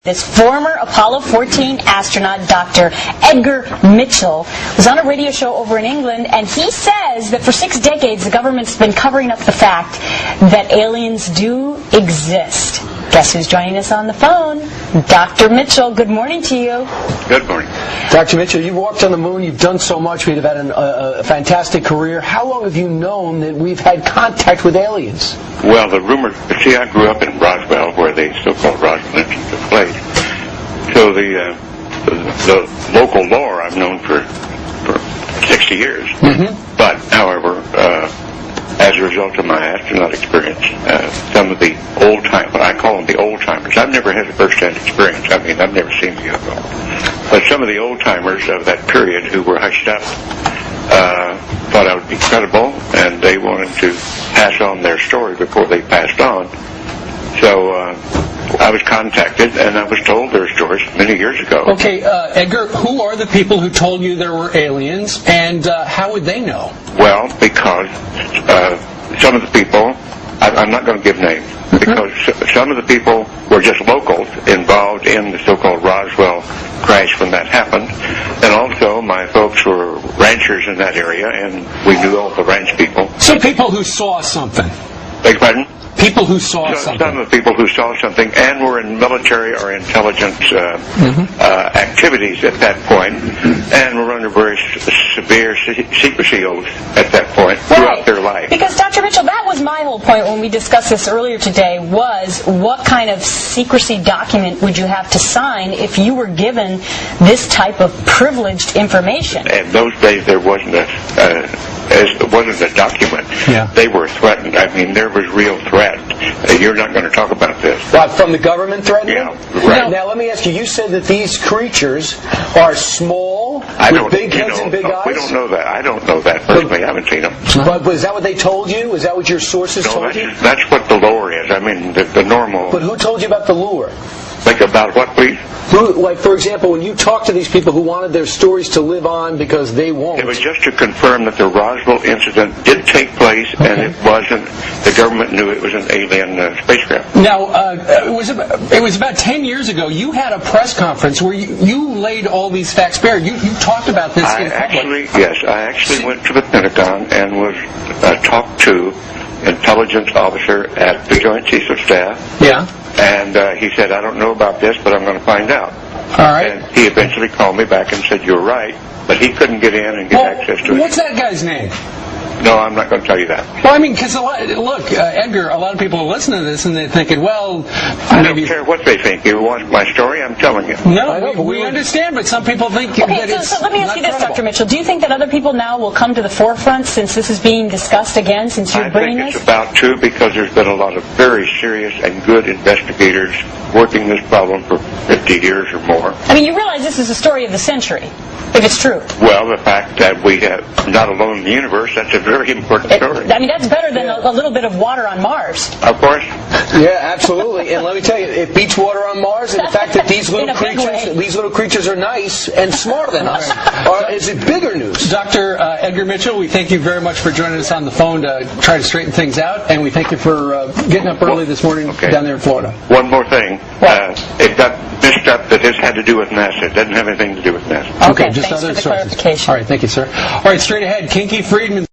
This former Apollo 14 astronaut, Dr. Edgar Mitchell, was on a radio show over in England, and he says that for 6 decades the government's been covering up the fact that aliens do exist. Guess who's joining us on the phone? Dr. Mitchell, good morning to you. Good morning. Dr. Mitchell, you've walked on the moon, you've done so much, we've had a fantastic career. How long have you known that we've had contact with aliens? Well, the rumor, see, I grew up in Roswell, where the so-called Roswell incident took place. So the local lore I've known for 60 years. Mm-hmm. But, however, as a result of my astronaut experience, some of the old-timers, I call them the old-timers. I've never had a first-hand experience. I mean, I've never seen the UFO. But some of the old-timers of that period who were hushed up thought I would be credible, and they wanted to pass on their story before they passed on. So I was contacted, and I was told their stories many years ago. Okay, Edgar, who are the people who told you there were aliens, and how would they know? Well, because some of the people, I'm not going to give names, because some of the people were just locals involved in the so-called Roswell crash when that happened, and also my folks were ranchers in that area, and we knew all the ranch people. So people who saw something. Beg your pardon? People who saw something. Some of the people who saw something and were in military or intelligence activities at that point, and were under very severe secrecy oaths at that point throughout their life. Because, Dr. Mitchell, that was my whole point when we discussed this earlier today, was what kind of secrecy document would you have to sign if you were given this type of privileged information? In those days, there wasn't a document. Yeah. They were threatened. I mean, there was real threat. You're not going to talk about this. What, from the government threatening? Yeah, right. Now, let me ask you, you said that these creatures are small, with big heads and big eyes? We don't know that. I don't know that personally. I haven't seen them. But is that what they told you? Is that what your sources told you? That's what the lore is. I mean, the normal... But who told you about the lure? Like about what, please? Like, for example, when you talk to these people who wanted their stories to live on because they won't. It was just to confirm that the Roswell incident did take place, and it wasn't, the government knew it was an alien spacecraft. Now, it was about 10 years ago, you had a press conference where you laid all these facts bare. You talked about this in public. Yes, I actually went to the Pentagon and was talked to intelligence officer at the Joint Chiefs of Staff. Yeah. And he said, I don't know about this, but I'm going to find out. All right. And he eventually called me back and said, you're right, but he couldn't get in and get access to it. What's that guy's name? No, I'm not going to tell you that. Well, I mean, because Edgar, a lot of people are listening to this and they're thinking, well... I don't care what they think. You want my story, I'm telling you. No, we understand, but some people think that it's so let me ask you this, Dr. Mitchell. Do you think that other people now will come to the forefront since this is being discussed again, since you're bringing this? I think it's about to, because there's been a lot of very serious and good investigators working this problem for 50 years or more. I mean, you realize this is the story of the century, if it's true. Well, the fact that we have not alone in the universe, that's a very important story. I mean, that's better than a little bit of water on Mars. Of course. Yeah, absolutely. And let me tell you, it beats water on Mars, and the fact that these little creatures are nice and smarter than us is it bigger news. Dr. Edgar Mitchell, we thank you very much for joining us on the phone to try to straighten things out, and we thank you for getting up early this morning down there in Florida. One more thing. It got mixed up that this had to do with NASA. It doesn't have anything to do with NASA. Okay, just thanks for the clarification. All right, thank you, sir. All right, straight ahead, Kinky Friedman.